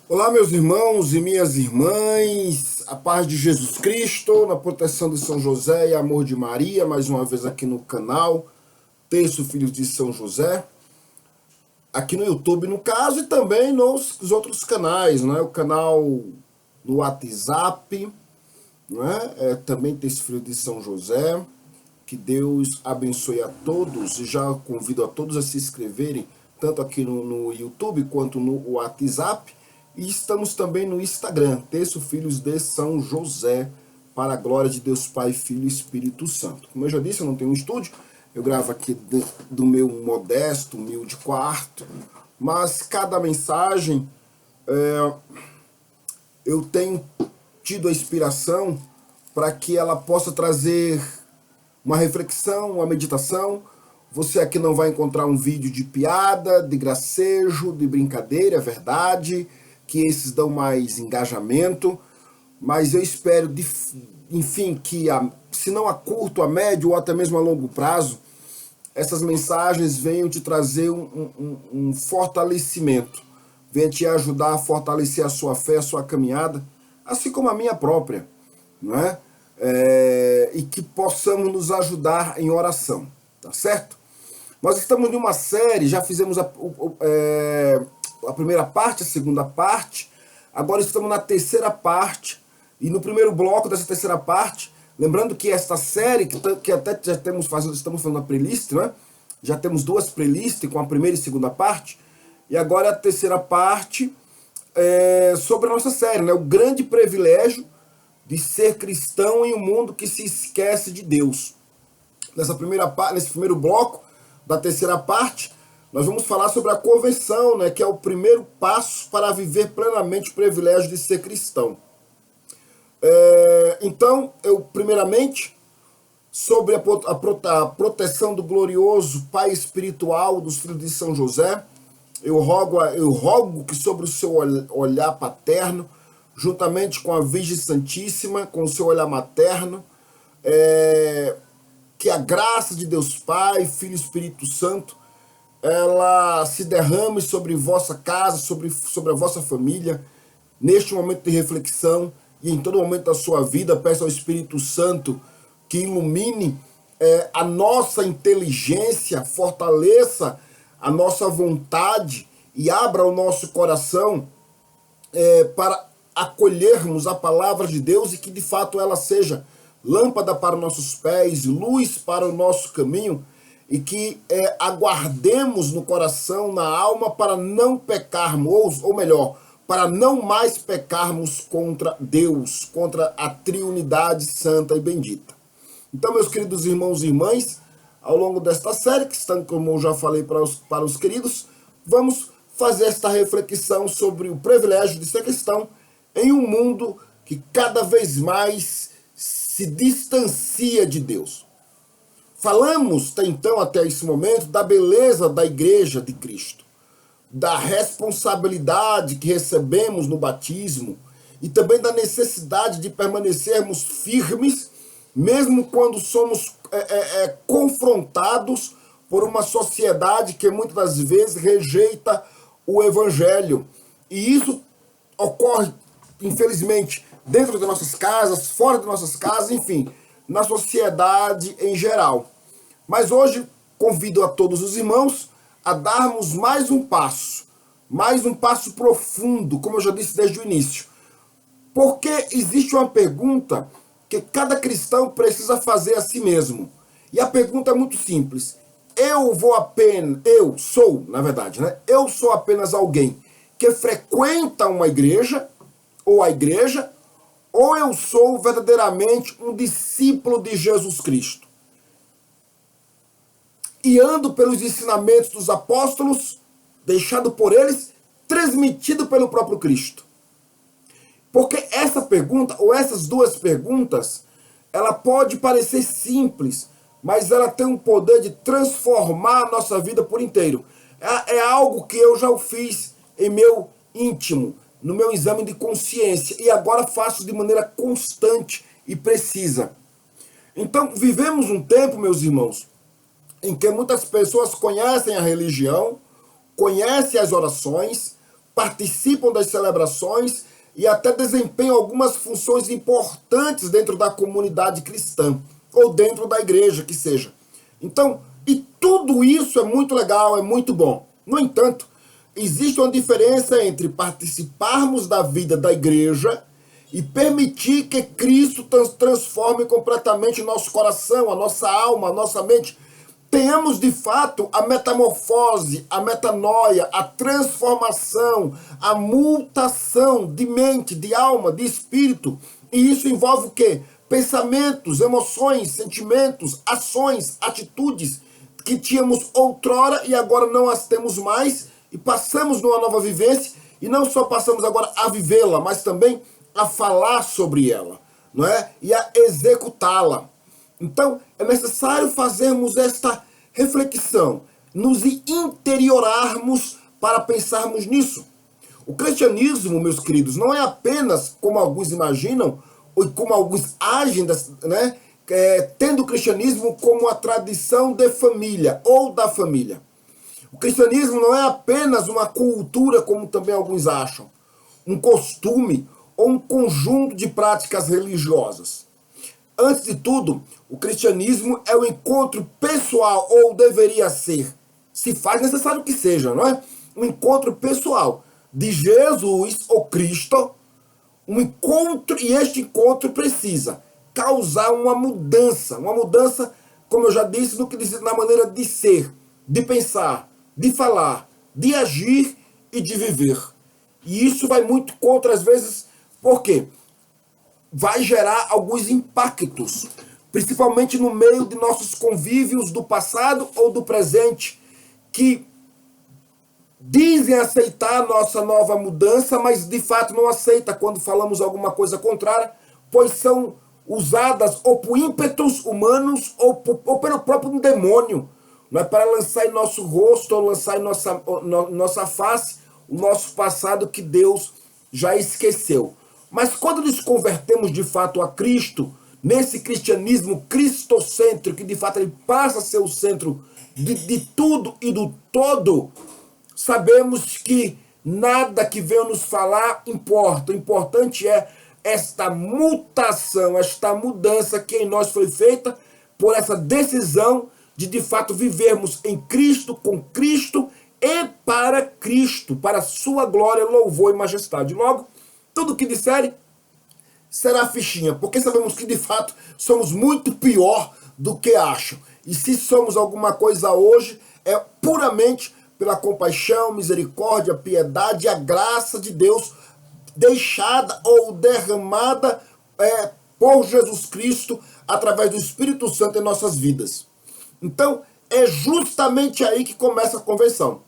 Olá, meus irmãos e minhas irmãs, a paz de Jesus Cristo, na proteção de São José e amor de Maria, mais uma vez aqui no canal Terço Filhos de São José, aqui no YouTube, no caso, e também nos outros canais, né? O canal no WhatsApp, né? Também Terço Filhos de São José. Que Deus abençoe a todos, e já convido a todos a se inscreverem, tanto aqui no YouTube quanto no WhatsApp. E estamos também no Instagram, Terço Filhos de São José, para a glória de Deus Pai, Filho e Espírito Santo. Como eu já disse, eu não tenho um estúdio, eu gravo aqui do meu modesto, humilde quarto, mas cada mensagem eu tenho tido a inspiração para que ela possa trazer uma reflexão, uma meditação. Você aqui não vai encontrar um vídeo de piada, de gracejo, de brincadeira, é verdade, que esses dão mais engajamento, mas eu espero, enfim, que se não a curto, a médio ou até mesmo a longo prazo, essas mensagens venham te trazer um fortalecimento, venham te ajudar a fortalecer a sua fé, a sua caminhada, assim como a minha própria, não é? E que possamos nos ajudar em oração, tá certo? Nós estamos em uma série, já fizemos a primeira parte, a segunda parte, agora estamos na terceira parte, e no primeiro bloco dessa terceira parte, lembrando que esta série, que até já estamos fazendo a playlist, né? Já temos duas playlists com a primeira e segunda parte, e agora a terceira parte sobre a nossa série, né? O grande privilégio de ser cristão em um mundo que se esquece de Deus. Nesse primeiro bloco da terceira parte, nós vamos falar sobre a conversão, né, que é o primeiro passo para viver plenamente o privilégio de ser cristão. Então, primeiramente, sobre a proteção do glorioso Pai espiritual dos filhos de São José, eu rogo que sobre o seu olhar paterno, juntamente com a Virgem Santíssima, com o seu olhar materno, que a graça de Deus Pai, Filho e Espírito Santo, ela se derrame sobre vossa casa, sobre a vossa família, neste momento de reflexão e em todo momento da sua vida. Peço ao Espírito Santo que ilumine a nossa inteligência, fortaleça a nossa vontade e abra o nosso coração para acolhermos a palavra de Deus e que de fato ela seja lâmpada para os nossos pés, luz para o nosso caminho, e que aguardemos no coração, na alma, para não pecarmos, ou melhor, para não mais pecarmos contra Deus, contra a Triunidade Santa e Bendita. Então, meus queridos irmãos e irmãs, ao longo desta série, que estão, como eu já falei para os queridos, vamos fazer esta reflexão sobre o privilégio de ser cristão em um mundo que cada vez mais se distancia de Deus. Falamos, então, até esse momento, da beleza da Igreja de Cristo, da responsabilidade que recebemos no batismo e também da necessidade de permanecermos firmes, mesmo quando somos confrontados por uma sociedade que muitas das vezes rejeita o Evangelho. E isso ocorre, infelizmente, dentro de nossas casas, fora de nossas casas, enfim, na sociedade em geral. Mas hoje convido a todos os irmãos a darmos mais um passo profundo, como eu já disse desde o início. Porque existe uma pergunta que cada cristão precisa fazer a si mesmo. E a pergunta é muito simples. Eu sou apenas alguém que frequenta uma igreja, ou a igreja, ou eu sou verdadeiramente um discípulo de Jesus Cristo? E ando pelos ensinamentos dos apóstolos, deixado por eles, transmitido pelo próprio Cristo. Porque essa pergunta, ou essas duas perguntas, ela pode parecer simples, mas ela tem um poder de transformar a nossa vida por inteiro. É algo que eu já fiz em meu íntimo, no meu exame de consciência, e agora faço de maneira constante e precisa. Então, vivemos um tempo, meus irmãos, em que muitas pessoas conhecem a religião, conhecem as orações, participam das celebrações e até desempenham algumas funções importantes dentro da comunidade cristã, ou dentro da igreja, que seja. Então, e tudo isso é muito legal, é muito bom. No entanto, existe uma diferença entre participarmos da vida da igreja e permitir que Cristo transforme completamente o nosso coração, a nossa alma, a nossa mente. Tenhamos de fato a metamorfose, a metanoia, a transformação, a mutação de mente, de alma, de espírito. E isso envolve o quê? Pensamentos, emoções, sentimentos, ações, atitudes que tínhamos outrora e agora não as temos mais e passamos numa nova vivência e não só passamos agora a vivê-la, mas também a falar sobre ela, não é? E a executá-la. Então, é necessário fazermos esta reflexão, nos interiorarmos para pensarmos nisso. O cristianismo, meus queridos, não é apenas, como alguns imaginam, ou como alguns agem, né, tendo o cristianismo como a tradição de família, ou da família. O cristianismo não é apenas uma cultura, como também alguns acham, um costume ou um conjunto de práticas religiosas. Antes de tudo, o cristianismo é o encontro pessoal, ou deveria ser, se faz necessário que seja, não é? Um encontro pessoal de Jesus, ou Cristo, um encontro, e este encontro precisa causar uma mudança, como eu já disse, no que diz na maneira de ser, de pensar, de falar, de agir e de viver. E isso vai muito contra, às vezes, por quê? Vai gerar alguns impactos, principalmente no meio de nossos convívios do passado ou do presente, que dizem aceitar a nossa nova mudança, mas de fato não aceita quando falamos alguma coisa contrária, pois são usadas ou por ímpetos humanos ou pelo próprio demônio, não é, para lançar em nosso rosto ou lançar em nossa face o nosso passado que Deus já esqueceu. Mas quando nos convertemos de fato a Cristo, nesse cristianismo cristocêntrico, que de fato ele passa a ser o centro de tudo e do todo, sabemos que nada que venha nos falar importa. O importante é esta mutação, esta mudança que em nós foi feita por essa decisão de fato vivermos em Cristo, com Cristo e para Cristo, para sua glória, louvor e majestade. Logo, tudo que disserem será fichinha, porque sabemos que de fato somos muito pior do que acham. E se somos alguma coisa hoje, é puramente pela compaixão, misericórdia, piedade e a graça de Deus deixada ou derramada por Jesus Cristo através do Espírito Santo em nossas vidas. Então, é justamente aí que começa a conversão.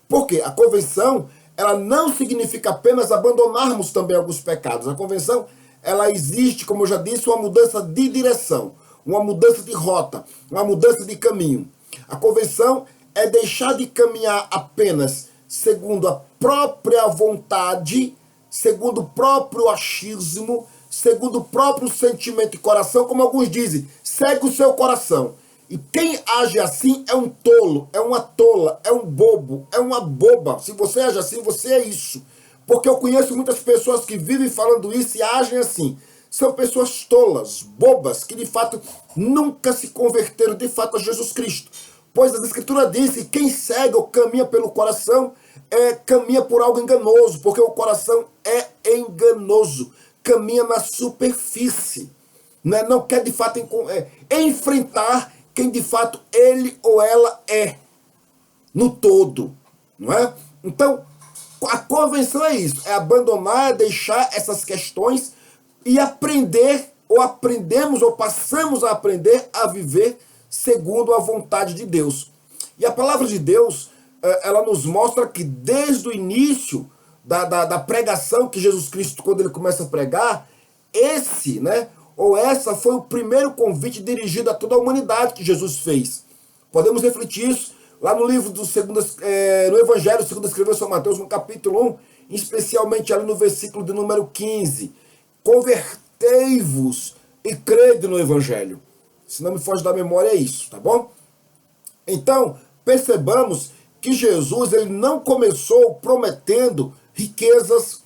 Porque a conversão, ela não significa apenas abandonarmos também alguns pecados. A conversão, ela existe, como eu já disse, uma mudança de direção, uma mudança de rota, uma mudança de caminho. A conversão é deixar de caminhar apenas segundo a própria vontade, segundo o próprio achismo, segundo o próprio sentimento e coração, como alguns dizem, segue o seu coração. E quem age assim é um tolo, é uma tola, é um bobo, é uma boba. Se você age assim, você é isso. Porque eu conheço muitas pessoas que vivem falando isso e agem assim. São pessoas tolas, bobas, que de fato nunca se converteram de fato a Jesus Cristo. Pois as Escrituras dizem que quem segue ou caminha pelo coração caminha por algo enganoso, porque o coração é enganoso, caminha na superfície, né? Não quer de fato enfrentar quem de fato ele ou ela é, no todo, não é? Então, a convenção é isso, é abandonar, é deixar essas questões e aprender, ou aprendemos, ou passamos a aprender a viver segundo a vontade de Deus. E a palavra de Deus, ela nos mostra que desde o início da pregação que Jesus Cristo, quando ele começa a pregar, essa foi o primeiro convite dirigido a toda a humanidade que Jesus fez. Podemos refletir isso lá no livro no Evangelho segundo escreveu São Mateus, no capítulo 1, especialmente ali no versículo de número 15. Convertei-vos e crede no Evangelho. Se não me foge da memória, é isso, tá bom? Então, percebamos que Jesus ele não começou prometendo riquezas,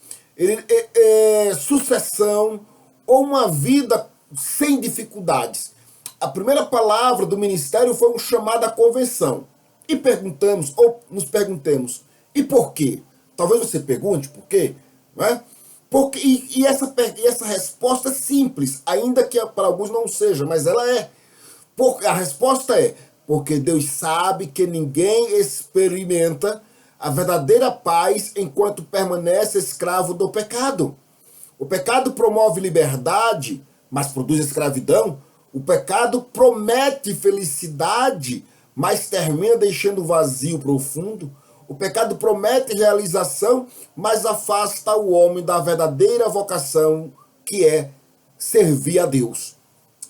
sucessão ou uma vida sem dificuldades. A primeira palavra do ministério foi um chamado à conversão. E perguntamos, ou nos perguntemos, e por quê? Talvez você pergunte por quê, não é? Porque, e essa resposta é simples, ainda que para alguns não seja, mas ela é. A resposta é, porque Deus sabe que ninguém experimenta a verdadeira paz enquanto permanece escravo do pecado. O pecado promove liberdade, mas produz escravidão. O pecado promete felicidade, mas termina deixando vazio profundo. O pecado promete realização, mas afasta o homem da verdadeira vocação, que é servir a Deus.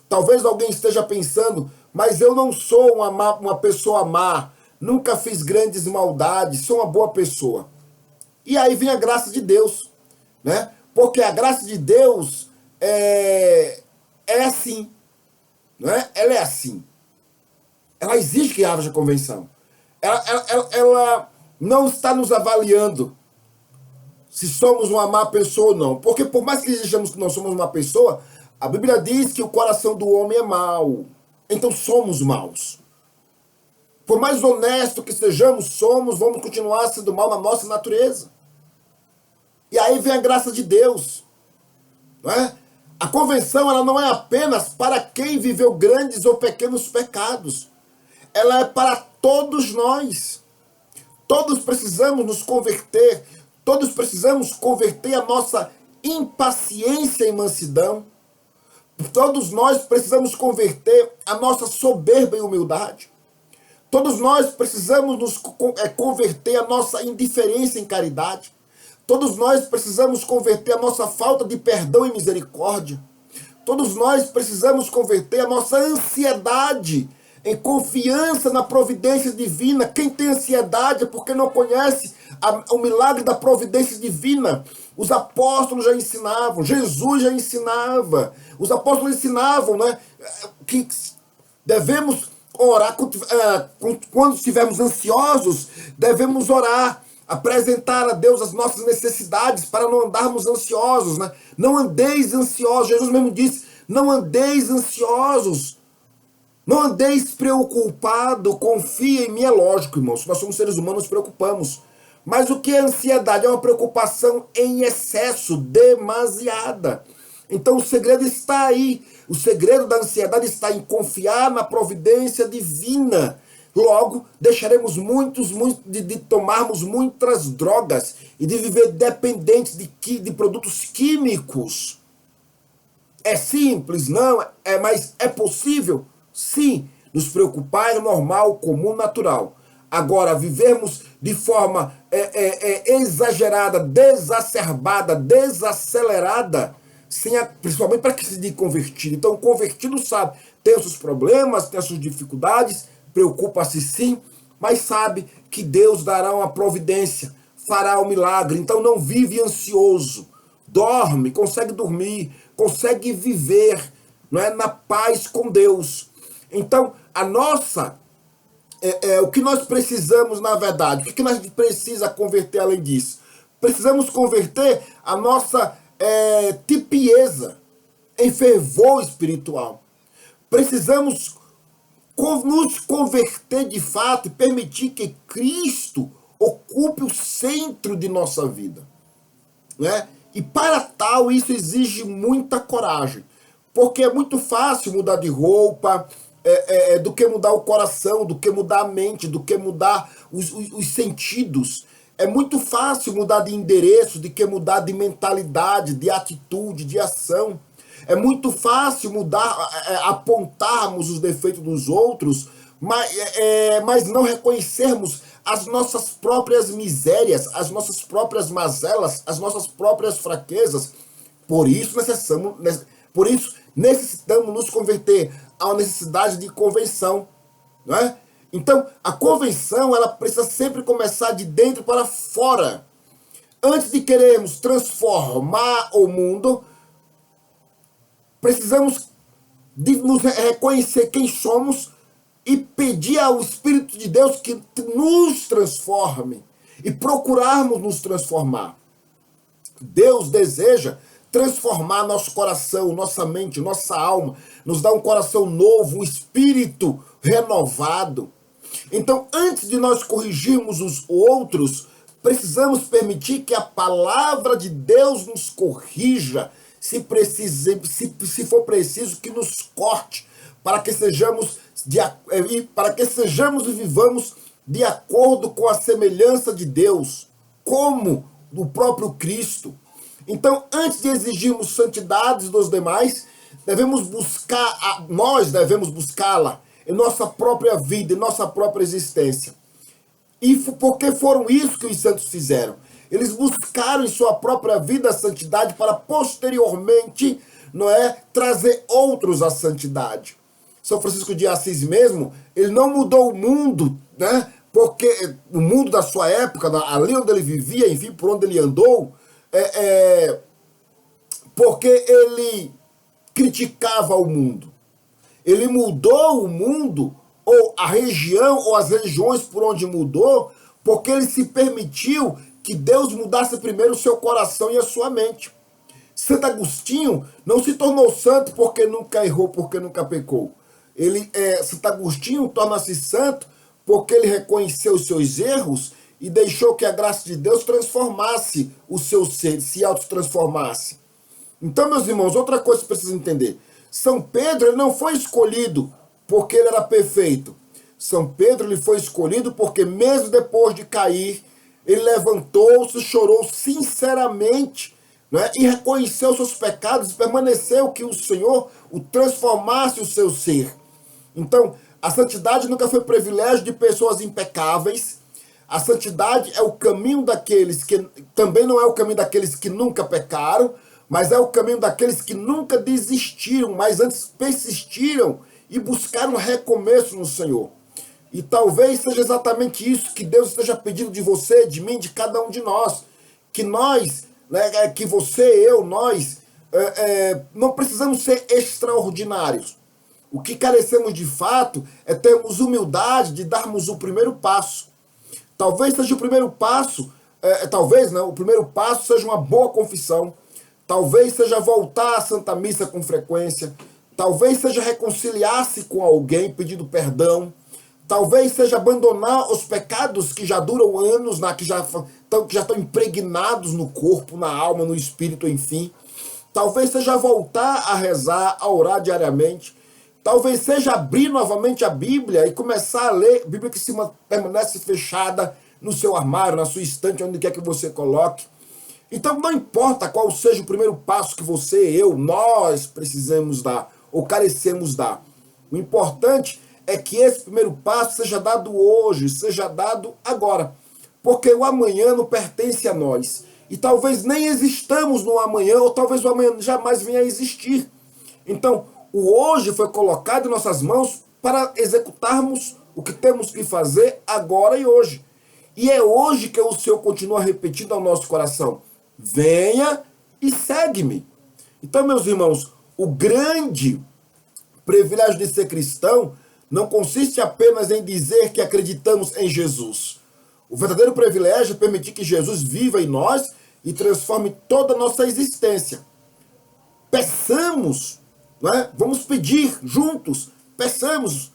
Talvez alguém esteja pensando, mas eu não sou uma pessoa má, nunca fiz grandes maldades, sou uma boa pessoa. E aí vem a graça de Deus, né? Porque a graça de Deus é assim, né? Ela é assim. Ela exige que haja convenção. Ela não está nos avaliando se somos uma má pessoa ou não. Porque por mais que exijamos que não somos uma pessoa, a Bíblia diz que o coração do homem é mau. Então somos maus. Por mais honesto que sejamos, vamos continuar sendo mal na nossa natureza. E aí vem a graça de Deus. Não é? A convenção ela não é apenas para quem viveu grandes ou pequenos pecados. Ela é para todos nós. Todos precisamos nos converter. Todos precisamos converter a nossa impaciência em mansidão. Todos nós precisamos converter a nossa soberba em humildade. Todos nós precisamos nos converter a nossa indiferença em caridade. Todos nós precisamos converter a nossa falta de perdão e misericórdia. Todos nós precisamos converter a nossa ansiedade em confiança na providência divina. Quem tem ansiedade é porque não conhece o milagre da providência divina. Os apóstolos já ensinavam, Jesus já ensinava. Os apóstolos ensinavam, né, que devemos orar quando estivermos ansiosos, devemos orar, apresentar a Deus as nossas necessidades para não andarmos ansiosos, né? Não andeis ansiosos. Jesus mesmo disse, não andeis ansiosos. Não andeis preocupado, confia em mim. É lógico, irmãos, nós somos seres humanos, nos preocupamos. Mas o que é ansiedade? É uma preocupação em excesso, demasiada. Então o segredo está aí. O segredo da ansiedade está em confiar na providência divina. Logo, deixaremos de tomarmos muitas drogas e de viver dependentes de produtos químicos. É simples? Não. Mas é possível? Sim. Nos preocupar é normal, comum, natural. Agora, vivermos de forma exagerada, desacerbada, desacelerada, principalmente para que se diga convertido. Então, o convertido sabe, tem os seus problemas, tem as suas dificuldades, preocupa-se sim, mas sabe que Deus dará uma providência, fará o milagre. Então, não vive ansioso, dorme, consegue dormir, consegue viver, não é, na paz com Deus. Então, o que nós precisamos, na verdade, o que nós precisamos converter além disso? Precisamos converter a nossa tibieza em fervor espiritual. Precisamos nos converter de fato e permitir que Cristo ocupe o centro de nossa vida. Né? E para tal, isso exige muita coragem. Porque é muito fácil mudar de roupa, do que mudar o coração, do que mudar a mente, do que mudar os sentidos. É muito fácil mudar de endereço, do que mudar de mentalidade, de atitude, de ação. É muito fácil apontarmos os defeitos dos outros, mas não reconhecermos as nossas próprias misérias, as nossas próprias mazelas, as nossas próprias fraquezas. Por isso necessitamos nos converter a uma necessidade de convenção, não é? Então, a convenção ela precisa sempre começar de dentro para fora. Antes de querermos transformar o mundo, precisamos de nos reconhecer quem somos e pedir ao Espírito de Deus que nos transforme e procurarmos nos transformar. Deus deseja transformar nosso coração, nossa mente, nossa alma, nos dar um coração novo, um espírito renovado. Então, antes de nós corrigirmos os outros, precisamos permitir que a palavra de Deus nos corrija, se for preciso que nos corte, para que sejamos e vivamos de acordo com a semelhança de Deus, como do próprio Cristo. Então, antes de exigirmos santidades dos demais, nós devemos buscá-la em nossa própria vida, em nossa própria existência. E porque foram isso que os santos fizeram. Eles buscaram em sua própria vida a santidade para posteriormente, trazer outros à santidade. São Francisco de Assis mesmo, ele não mudou o mundo, porque o mundo da sua época, ali onde ele vivia, enfim, por onde ele andou, porque ele criticava o mundo. Ele mudou o mundo, ou a região, ou as regiões por onde mudou, porque ele se permitiu que Deus mudasse primeiro o seu coração e a sua mente. Santo Agostinho não se tornou santo porque nunca errou, porque nunca pecou. Santo Agostinho torna-se santo porque ele reconheceu os seus erros e deixou que a graça de Deus transformasse o seu ser, se autotransformasse. Então, meus irmãos, outra coisa que vocês precisam entender. São Pedro ele não foi escolhido porque ele era perfeito. São Pedro ele foi escolhido porque mesmo depois de cair, ele levantou-se, chorou sinceramente, e reconheceu seus pecados e permaneceu que o Senhor o transformasse o seu ser. Então, a santidade nunca foi privilégio de pessoas impecáveis. A santidade é o caminho daqueles que... Também não é o caminho daqueles que nunca pecaram, mas é o caminho daqueles que nunca desistiram, mas antes persistiram e buscaram recomeço no Senhor. E talvez seja exatamente isso que Deus esteja pedindo de você, de mim, de cada um de nós. Que nós, que você, eu, nós, não precisamos ser extraordinários. O que carecemos de fato é termos humildade de darmos o primeiro passo. Talvez seja o primeiro passo, o primeiro passo seja uma boa confissão. Talvez seja voltar à Santa Missa com frequência. Talvez seja reconciliar-se com alguém pedindo perdão. Talvez seja abandonar os pecados que já duram anos, que já estão impregnados no corpo, na alma, no espírito, enfim. Talvez seja voltar a rezar, a orar diariamente. Talvez seja abrir novamente a Bíblia e começar a ler. Bíblia que permanece fechada no seu armário, na sua estante, onde quer que você coloque. Então não importa qual seja o primeiro passo que você, nós precisamos dar ou carecemos dar. O importante é que esse primeiro passo seja dado hoje, seja dado agora. Porque o amanhã não pertence a nós. E talvez nem existamos no amanhã, ou talvez o amanhã jamais venha a existir. Então, o hoje foi colocado em nossas mãos para executarmos o que temos que fazer agora e hoje. E é hoje que o Senhor continua repetindo ao nosso coração: venha e segue-me. Então, meus irmãos, o grande privilégio de ser cristão não consiste apenas em dizer que acreditamos em Jesus. O verdadeiro privilégio é permitir que Jesus viva em nós e transforme toda a nossa existência. Peçamos, vamos pedir juntos, peçamos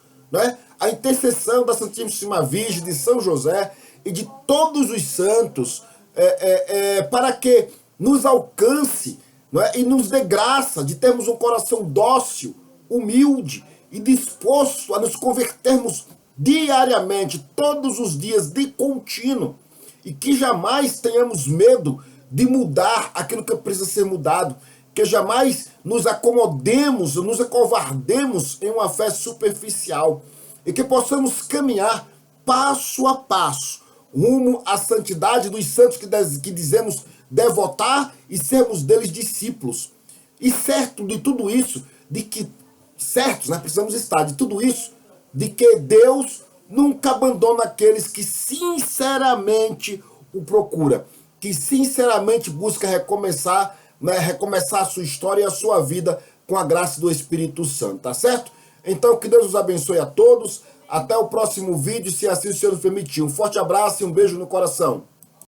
a intercessão da Santíssima Virgem, de São José e de todos os santos, para que nos alcance e nos dê graça de termos um coração dócil, humilde e disposto a nos convertermos diariamente, todos os dias, de contínuo, e que jamais tenhamos medo de mudar aquilo que precisa ser mudado, que jamais nos acomodemos, nos acovardemos em uma fé superficial, e que possamos caminhar passo a passo, rumo à santidade dos santos que dizemos devotar e sermos deles discípulos. E certo de tudo isso, precisamos estar de tudo isso, de que Deus nunca abandona aqueles que sinceramente o procura, que sinceramente busca recomeçar a sua história e a sua vida com a graça do Espírito Santo, tá certo? Então, que Deus os abençoe a todos. Até o próximo vídeo, se assim o Senhor nos permitir. Um forte abraço e um beijo no coração.